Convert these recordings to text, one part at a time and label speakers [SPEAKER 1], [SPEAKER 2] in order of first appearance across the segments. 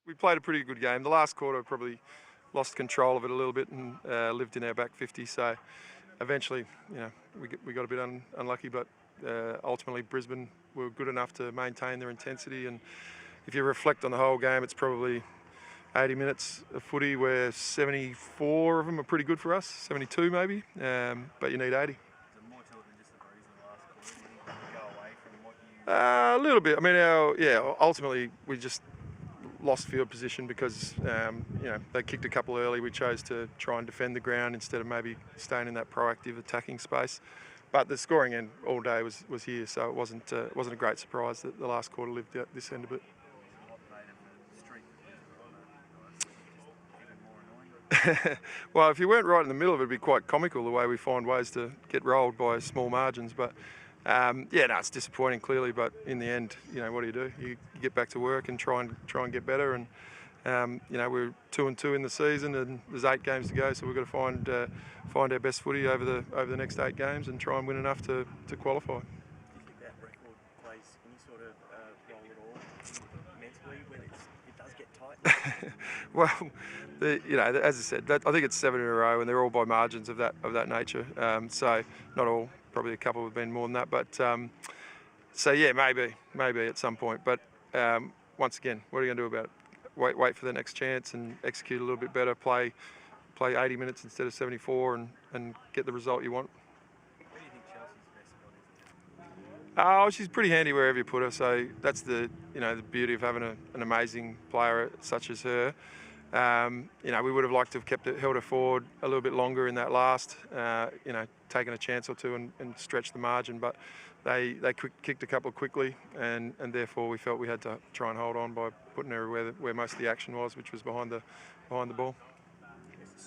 [SPEAKER 1] We played a pretty good game. The last quarter probably lost control of it a little bit and lived in our back 50. So eventually, we got a bit unlucky, but ultimately Brisbane were good enough to maintain their intensity. And if you reflect on the whole game, it's probably 80 minutes of footy where 74 of them are pretty good for us, 72 maybe, but you need 80. A little bit. I mean, ultimately we just lost field position because they kicked a couple early. We chose to try and defend the ground instead of maybe staying in that proactive attacking space. But the scoring end all day was here, so it wasn't a great surprise that the last quarter lived out this end of it. Well, if you weren't right in the middle of it, it'd be quite comical the way we find ways to get rolled by small margins. But it's disappointing clearly. But in the end, what do? You get back to work and try and get better. And we're 2-2 in the season, and there's 8 games to go. So we've got to find our best footy over the next 8 games and try and win enough to qualify.
[SPEAKER 2] Do you think that record plays any sort of role at all mentally when it does get tight?
[SPEAKER 1] Well, as I said, I think it's 7 in a row, and they're all by margins of that nature. So not all, probably a couple have been more than that. But maybe at some point. But once again, what are you going to do about it? Wait for the next chance and execute a little bit better. Play 80 minutes instead of 74, and get the result you want.
[SPEAKER 2] Where do you think Chelsea's best spot is?
[SPEAKER 1] She's pretty handy wherever you put her. So that's the beauty of having an amazing player such as her. We would have liked to have held her forward a little bit longer in that last, taken a chance or two and stretched the margin, but they kicked a couple quickly, and therefore we felt we had to try and hold on by putting her where most of the action was, which was behind the ball.
[SPEAKER 2] It's the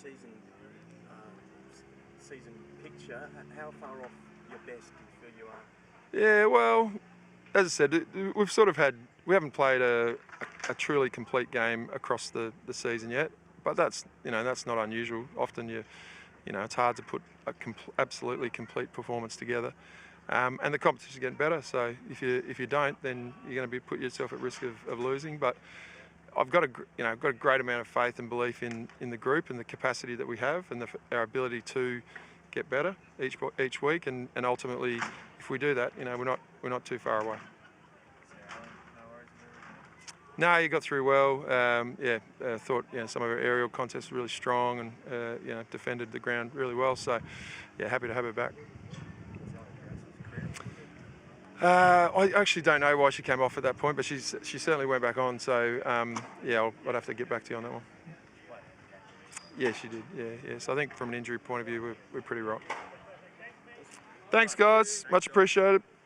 [SPEAKER 2] season picture. How far off your best do you feel you are?
[SPEAKER 1] Yeah, well, as I said, we haven't played a truly complete game across the season yet, but that's not unusual. Often it's hard to put a absolutely complete performance together, and the competition's getting better. So if you don't, then you're going to put yourself at risk of losing. But I've got a great amount of faith and belief in the group and the capacity that we have and our ability to get better each week, and ultimately, if we do that, we're not too far away. No, you got through well. I thought some of our aerial contests were really strong, and defended the ground really well. So, happy to have her back. I actually don't know why she came off at that point, but she certainly went back on. So I'd have to get back to you on that one. Yeah, she did. Yeah. So I think from an injury point of view, we're pretty right. Thanks, guys. Much appreciated.